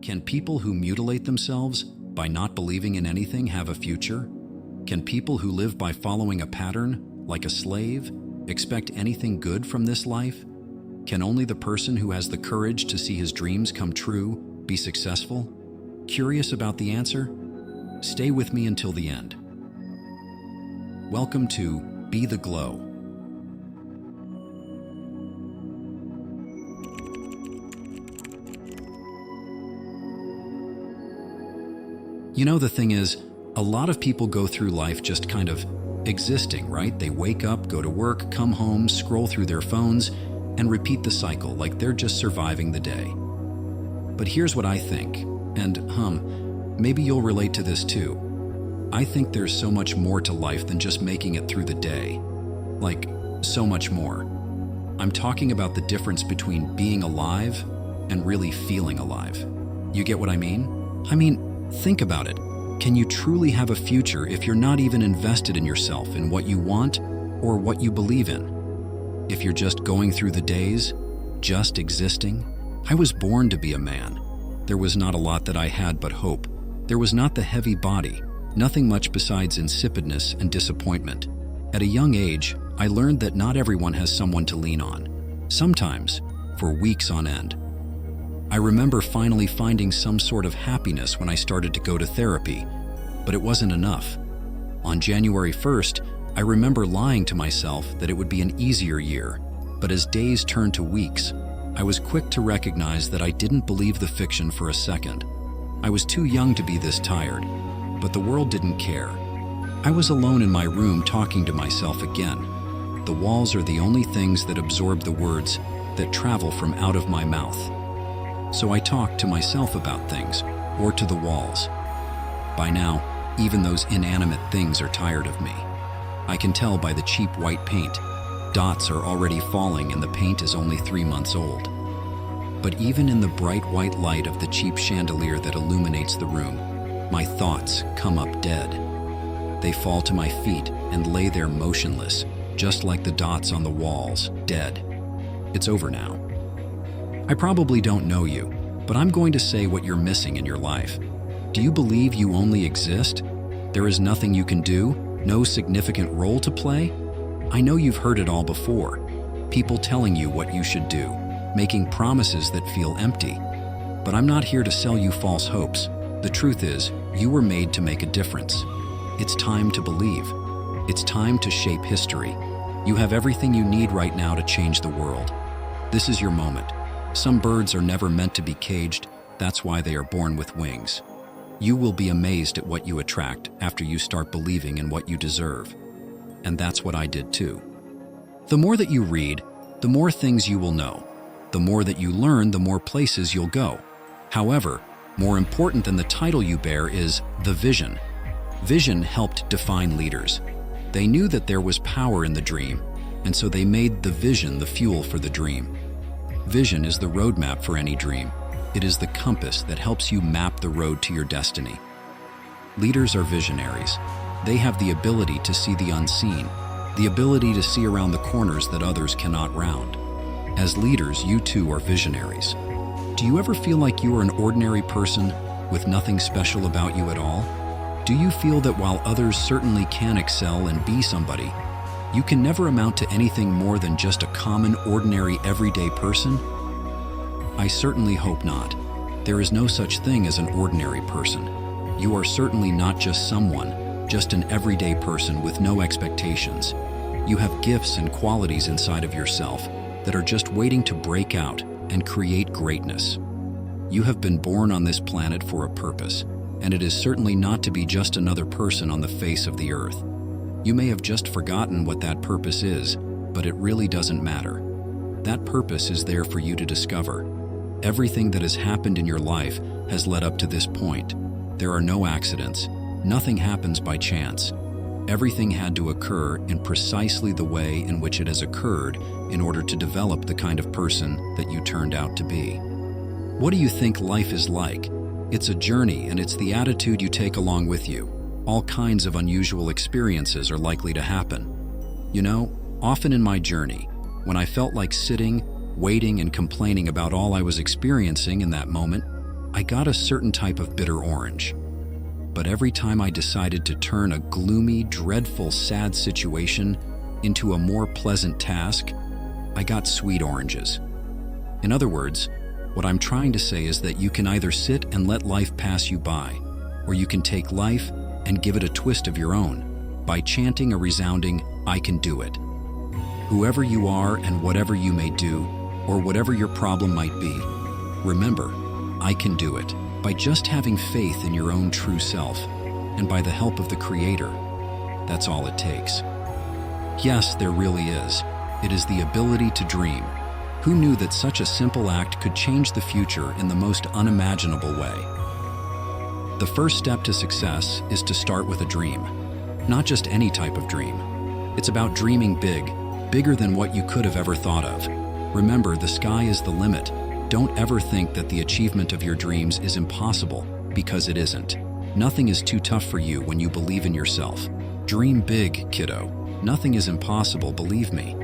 Can people who mutilate themselves by not believing in anything have a future? Can people who live by following a pattern, like a slave, expect anything good from this life? Can only the person who has the courage to see his dreams come true be successful? Curious about the answer? Stay with me until the end. Welcome to Be the Glow. You know, the thing is, a lot of people go through life just kind of existing, right? They wake up, go to work, come home, scroll through their phones, and repeat the cycle like they're just surviving the day. But here's what I think, and maybe you'll relate to this too. I think there's so much more to life than just making it through the day. Like, so much more. I'm talking about the difference between being alive and really feeling alive. You get what I mean? Think about it. Can you truly have a future if you're not even invested in yourself, in what you want or what you believe in? If you're just going through the days, just existing? I was born to be a man. There was not a lot that I had but hope. There was not the heavy body, nothing much besides insipidness and disappointment. At a young age, I learned that not everyone has someone to lean on, sometimes for weeks on end. I remember finally finding some sort of happiness when I started to go to therapy, but it wasn't enough. On January 1st, I remember lying to myself that it would be an easier year, but as days turned to weeks, I was quick to recognize that I didn't believe the fiction for a second. I was too young to be this tired, but the world didn't care. I was alone in my room talking to myself again. The walls are the only things that absorb the words that travel from out of my mouth. So I talk to myself about things, or to the walls. By now, even those inanimate things are tired of me. I can tell by the cheap white paint. Dots are already falling and the paint is only 3 months old. But even in the bright white light of the cheap chandelier that illuminates the room, my thoughts come up dead. They fall to my feet and lay there motionless, just like the dots on the walls, dead. It's over now. I probably don't know you, but I'm going to say what you're missing in your life. Do you believe you only exist? There is nothing you can do? No significant role to play? I know you've heard it all before. People telling you what you should do, making promises that feel empty. But I'm not here to sell you false hopes. The truth is, you were made to make a difference. It's time to believe. It's time to shape history. You have everything you need right now to change the world. This is your moment. Some birds are never meant to be caged, that's why they are born with wings. You will be amazed at what you attract after you start believing in what you deserve. And that's what I did too. The more that you read, the more things you will know. The more that you learn, the more places you'll go. However, more important than the title you bear is the vision. Vision helped define leaders. They knew that there was power in the dream, and so they made the vision the fuel for the dream. Vision is the roadmap for any dream. It is the compass that helps you map the road to your destiny. Leaders are visionaries. They have the ability to see the unseen, the ability to see around the corners that others cannot round. As leaders, you too are visionaries. Do you ever feel like you are an ordinary person with nothing special about you at all? Do you feel that while others certainly can excel and be somebody, you can never amount to anything more than just a common, ordinary, everyday person? I certainly hope not. There is no such thing as an ordinary person. You are certainly not just someone, just an everyday person with no expectations. You have gifts and qualities inside of yourself that are just waiting to break out and create greatness. You have been born on this planet for a purpose, and it is certainly not to be just another person on the face of the earth. You may have just forgotten what that purpose is, but it really doesn't matter. That purpose is there for you to discover. Everything that has happened in your life has led up to this point. There are no accidents. Nothing happens by chance. Everything had to occur in precisely the way in which it has occurred in order to develop the kind of person that you turned out to be. What do you think life is like? It's a journey, and it's the attitude you take along with you. All kinds of unusual experiences are likely to happen. You know, often in my journey, when I felt like sitting, waiting, and complaining about all I was experiencing in that moment, I got a certain type of bitter orange. But every time I decided to turn a gloomy, dreadful, sad situation into a more pleasant task, I got sweet oranges. In other words, what I'm trying to say is that you can either sit and let life pass you by, or you can take life and give it a twist of your own by chanting a resounding, "I can do it." Whoever you are and whatever you may do, or whatever your problem might be, remember, I can do it. By just having faith in your own true self, and by the help of the Creator, that's all it takes. Yes, there really is. It is the ability to dream. Who knew that such a simple act could change the future in the most unimaginable way? The first step to success is to start with a dream. Not just any type of dream. It's about dreaming big, bigger than what you could have ever thought of. Remember, the sky is the limit. Don't ever think that the achievement of your dreams is impossible, because it isn't. Nothing is too tough for you when you believe in yourself. Dream big, kiddo. Nothing is impossible, believe me.